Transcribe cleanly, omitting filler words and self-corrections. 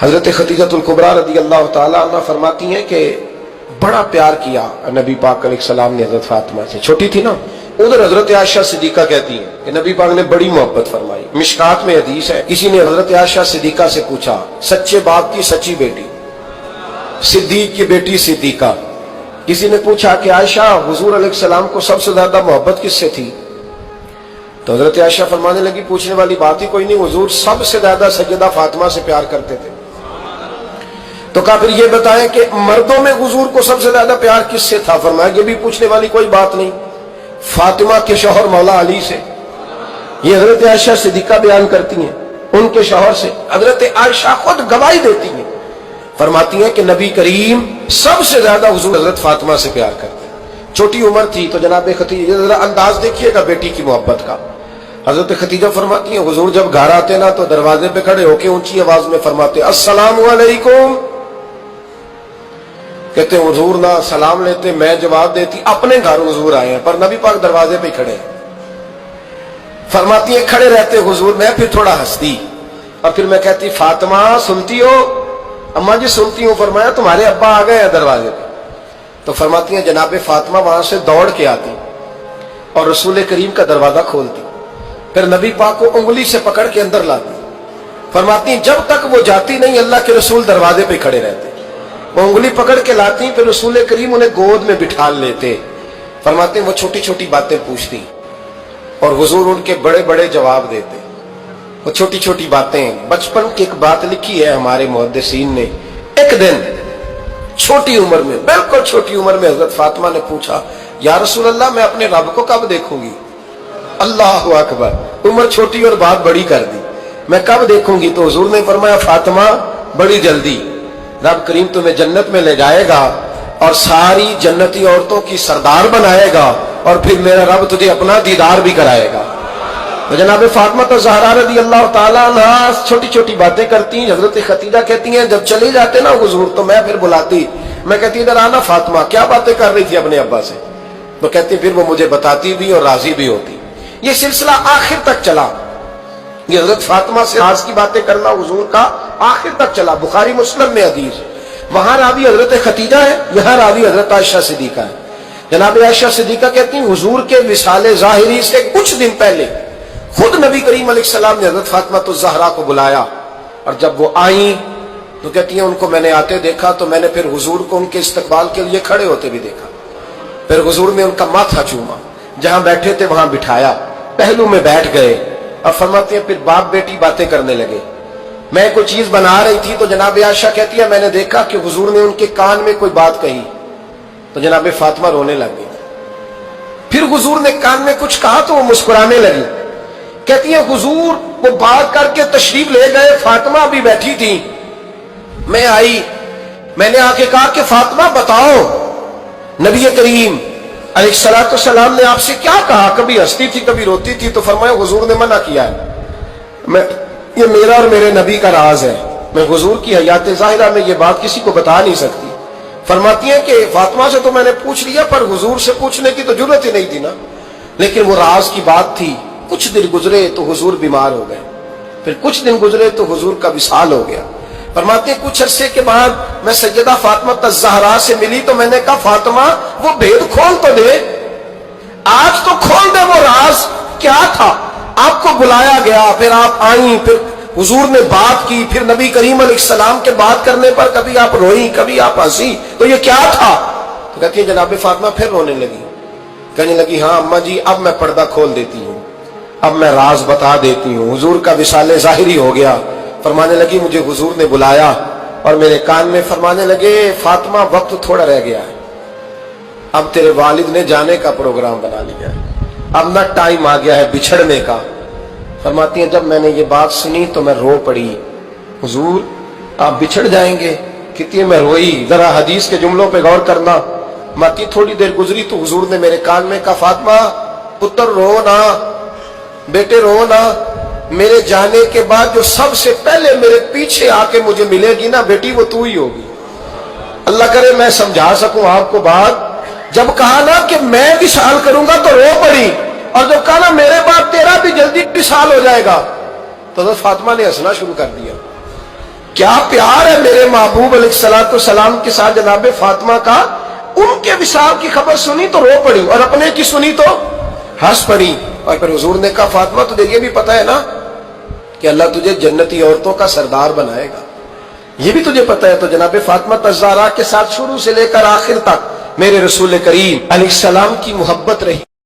حضرت خدیجہ الکبریٰ رضی اللہ تعالیٰ عنہ فرماتی ہیں کہ بڑا پیار کیا نبی پاک علیہ السلام نے حضرت فاطمہ سے، چھوٹی تھی نا۔ ادھر حضرت عائشہ صدیقہ کہتی ہیں کہ نبی پاک نے بڑی محبت فرمائی۔ مشکات میں حدیث ہے، کسی نے حضرت عائشہ صدیقہ سے پوچھا، سچے باپ کی سچی بیٹی، صدیق کی بیٹی صدیقہ، کسی نے پوچھا کہ عائشہ حضور علیہ السلام کو سب سے زیادہ محبت کس سے تھی؟ تو حضرت عائشہ فرمانے لگی پوچھنے والی بات ہی کوئی نہیں، حضور سب سے زیادہ سیدہ فاطمہ سے پیار کرتے تھے۔ تو کہا پھر یہ بتائیں کہ مردوں میں حضور کو سب سے زیادہ پیار کس سے تھا؟ فرمایا یہ بھی پوچھنے والی کوئی بات نہیں، فاطمہ کے شوہر مولا علی سے۔ یہ حضرت عائشہ صدیقہ بیان کرتی ہیں ان کے شوہر سے، حضرت عائشہ خود گواہی دیتی ہیں، فرماتی ہیں کہ نبی کریم سب سے زیادہ حضور حضرت فاطمہ سے پیار کرتے ہیں۔ چھوٹی عمر تھی تو جناب خدیجہ، ذرا انداز دیکھیے گا بیٹی کی محبت کا۔ حضرت خدیجہ فرماتی ہیں حضور جب گھر آتے نا تو دروازے پہ کھڑے ہو کے اونچی آواز میں فرماتے السلام علیکم، کہتے ہیں حضور نہ سلام لیتے، میں جواب دیتی، اپنے گھر حضور آئے ہیں پر نبی پاک دروازے پہ کھڑے ہیں۔ فرماتی ہیں کھڑے رہتے حضور، میں پھر تھوڑا ہنستی اور پھر میں کہتی فاطمہ سنتی ہو؟ اماں جی سنتی ہوں۔ فرمایا تمہارے ابا آ گئے ہیں دروازے پہ۔ تو فرماتی ہیں جناب فاطمہ وہاں سے دوڑ کے آتی اور رسول کریم کا دروازہ کھولتی، پھر نبی پاک کو انگلی سے پکڑ کے اندر لاتی۔ فرماتی ہیں جب تک وہ جاتی نہیں اللہ کے رسول دروازے پہ کھڑے رہتے، وہ انگلی پکڑ کے لاتی، پھر رسول کریم انہیں گود میں بٹھا لیتے۔ فرماتے ہیں وہ چھوٹی چھوٹی باتیں پوچھتی اور حضور ان کے بڑے بڑے جواب دیتے۔ وہ چھوٹی چھوٹی باتیں، بچپن کی ایک بات لکھی ہے ہمارے محدثین نے، ایک دن چھوٹی عمر میں، بالکل چھوٹی عمر میں حضرت فاطمہ نے پوچھا یا رسول اللہ میں اپنے رب کو کب دیکھوں گی؟ اللہ اکبر، عمر چھوٹی اور بات بڑی کر دی، میں کب دیکھوں گی؟ تو حضور نے فرمایا فاطمہ بڑی جلدی، رب کریم تمہیں جنت میں لے جائے گا اور ساری جنتی عورتوں کی سردار بنائے گا اور پھر میرا رب تجھے اپنا دیدار بھی کرائے گا۔ تو جناب فاطمہ تو زہرا رضی اللہ تعالیٰ عنہا چھوٹی چھوٹی باتیں کرتی ہیں۔ حضرت خدیجہ کہتی ہیں جب چلے جاتے نا حضور تو میں پھر بلاتی، میں کہتی ادھر آنا فاطمہ، کیا باتیں کر رہی تھی اپنے ابا سے؟ تو کہتی پھر وہ مجھے بتاتی بھی اور راضی بھی ہوتی۔ یہ سلسلہ آخر تک چلا، یہ حضرت فاطمہ سے راز کی باتیں کرنا حضور کا آخر تک چلا۔ بخاری مسلم میں حدیث، وہاں راوی حضرت خدیجہ ہے، یہاں راوی حضرت عائشہ صدیقہ ہے۔ جناب عائشہ صدیقہ کہتی ہیں حضور کے وصال ظاہری سے کچھ دن پہلے خود نبی کریم علیہ السلام نے حضرت فاطمہ الزہرا کو بلایا، اور جب وہ آئیں تو کہتی ہیں ان کو میں نے آتے دیکھا تو میں نے پھر حضور کو ان کے استقبال کے لیے کھڑے ہوتے بھی دیکھا، پھر حضور نے ان کا ماتھا چوما، جہاں بیٹھے تھے وہاں بٹھایا، پہلو میں بیٹھ گئے، اور فرماتے ہیں پھر باپ بیٹی باتیں کرنے لگے۔ میں کوئی چیز بنا رہی تھی تو جناب عائشہ کہتی ہے میں نے دیکھا کہ حضور نے ان کے کان میں کوئی بات کہی تو جناب فاطمہ رونے لگ گئی، پھر حضور نے کان میں کچھ کہا تو وہ مسکرانے لگی۔ کہتی ہے حضور وہ بات کر کے تشریف لے گئے، فاطمہ بھی بیٹھی تھی، میں آئی، میں نے آ کے کہا کہ فاطمہ بتاؤ نبی کریم علیہ الصلوۃ والسلام نے آپ سے کیا کہا؟ کبھی ہنستی تھی کبھی روتی تھی۔ تو فرمایا حضور نے منع کیا ہے، یہ میرا اور میرے نبی کا راز ہے، میں حضور کی حیات ظاہرہ میں یہ بات کسی کو بتا نہیں سکتی۔ فرماتی ہیں کہ فاطمہ سے تو میں نے پوچھ لیا پر حضور سے پوچھنے کی تو ضرورت ہی نہیں تھی نا، لیکن وہ راز کی بات تھی۔ کچھ دن گزرے تو حضور بیمار ہو گئے، پھر کچھ دن گزرے تو حضور کا وصال ہو گیا۔ فرماتے ہیں کچھ عرصے کے بعد میں سیدہ فاطمہ الزہرا سے ملی تو میں نے کہا فاطمہ وہ بھید کھول تو دے، آج تو کھول دے وہ راز کیا تھا؟ آپ کو بلایا گیا، پھر آپ آئیں، پھر حضور نے بات کی، پھر نبی کریم علیہ السلام کے بات کرنے پر کبھی آپ روئیں کبھی آپ ہنسی، تو یہ کیا تھا؟ تو کہتی ہے جناب فاطمہ پھر رونے لگی، کہنے لگی ہاں اماں جی اب میں پردہ کھول دیتی ہوں، اب میں راز بتا دیتی ہوں، حضور کا وصال ظاہری ہو گیا۔ فرمانے لگی مجھے حضور نے بلایا اور میرے کان میں فرمانے لگے فاطمہ وقت تھوڑا رہ گیا ہے، اب تیرے والد نے جانے کا پروگرام بنا لیا ہے، اب نہ ٹائم آ گیا ہے بچھڑنے کا۔ فرماتی ہیں جب میں نے یہ بات سنی تو میں رو پڑی، حضور آپ بچھڑ جائیں گے؟ کہتی ہے میں روئی۔ ذرا حدیث کے جملوں پہ غور کرنا، ماتی تھوڑی دیر گزری تو حضور نے میرے کان میں کہا فاطمہ پتر رو نہ، بیٹے رو نہ، میرے جانے کے بعد جو سب سے پہلے میرے پیچھے آ کے مجھے ملے گی نا بیٹی وہ تو ہی ہوگی۔ اللہ کرے میں سمجھا سکوں آپ کو بات، جب کہا نا کہ میں وصال کروں گا تو رو پڑی، اور جب کہا نا میرے بعد تیرا بھی جلدی وصال ہو جائے گا تو حضرت فاطمہ نے ہنسنا شروع کر دیا۔ کیا پیار ہے میرے محبوب علیہ الصلوۃ والسلام کے ساتھ جناب فاطمہ کا. ان کے وصال کی خبر سنی تو رو پڑی اور اپنے کی سنی تو ہنس پڑی. اور پھر حضور نے کہا فاطمہ تجھے یہ بھی پتہ ہے نا کہ اللہ تجھے جنتی عورتوں کا سردار بنائے گا, یہ بھی تجھے پتہ ہے. تو جناب فاطمہ الزہرا کے ساتھ شروع سے لے کر آخر تک میرے رسول کریم علیہ السلام کی محبت رہی.